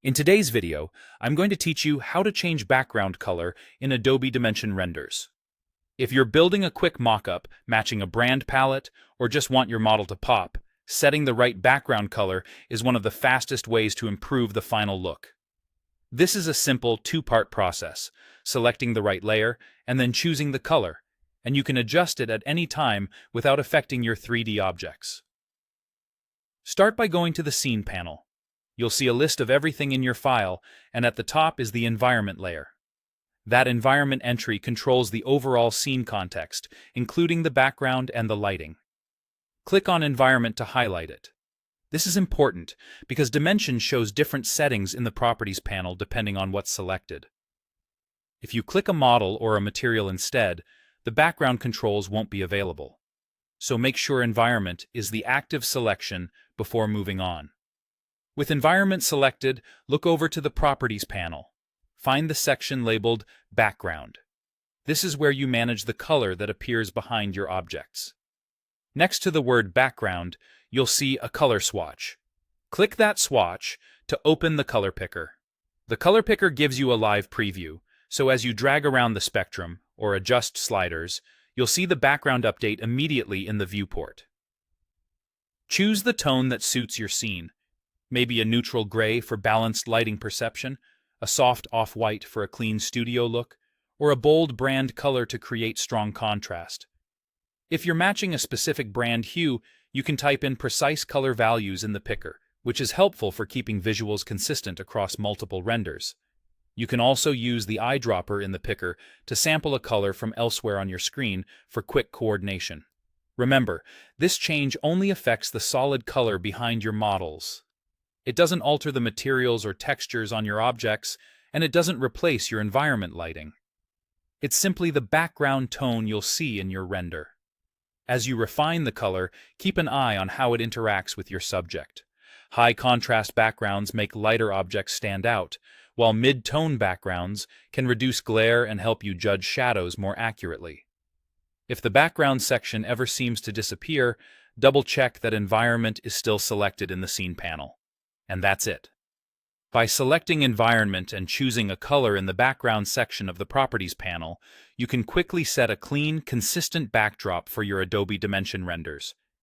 In today's video, I'm going to teach you how to change background color in Adobe Dimension Renders. If you're building a quick mockup, matching a brand palette, or just want your model to pop, setting the right background color is one of the fastest ways to improve the final look. This is a simple two-part process, selecting the right layer and then choosing the color, and you can adjust it at any time without affecting your 3D objects. Start by going to the Scene panel. You'll see a list of everything in your file, and at the top is the environment layer. That environment entry controls the overall scene context, including the background and the lighting. Click on Environment to highlight it. This is important because Dimension shows different settings in the Properties panel depending on what's selected. If you click a model or a material instead, the background controls won't be available. So make sure Environment is the active selection before moving on. With Environment selected, look over to the Properties panel. Find the section labeled Background. This is where you manage the color that appears behind your objects. Next to the word Background, you'll see a color swatch. Click that swatch to open the color picker. The color picker gives you a live preview, so as you drag around the spectrum or adjust sliders, you'll see the background update immediately in the viewport. Choose the tone that suits your scene. Maybe a neutral gray for balanced lighting perception, a soft off-white for a clean studio look, or a bold brand color to create strong contrast. If you're matching a specific brand hue, you can type in precise color values in the picker, which is helpful for keeping visuals consistent across multiple renders. You can also use the eyedropper in the picker to sample a color from elsewhere on your screen for quick coordination. Remember, this change only affects the solid color behind your models. It doesn't alter the materials or textures on your objects, and it doesn't replace your environment lighting. It's simply the background tone you'll see in your render. As you refine the color, keep an eye on how it interacts with your subject. High contrast backgrounds make lighter objects stand out, while mid-tone backgrounds can reduce glare and help you judge shadows more accurately. If the background section ever seems to disappear, double-check that environment is still selected in the scene panel. And that's it. By selecting Environment and choosing a color in the background section of the Properties panel, you can quickly set a clean, consistent backdrop for your Adobe Dimension renders.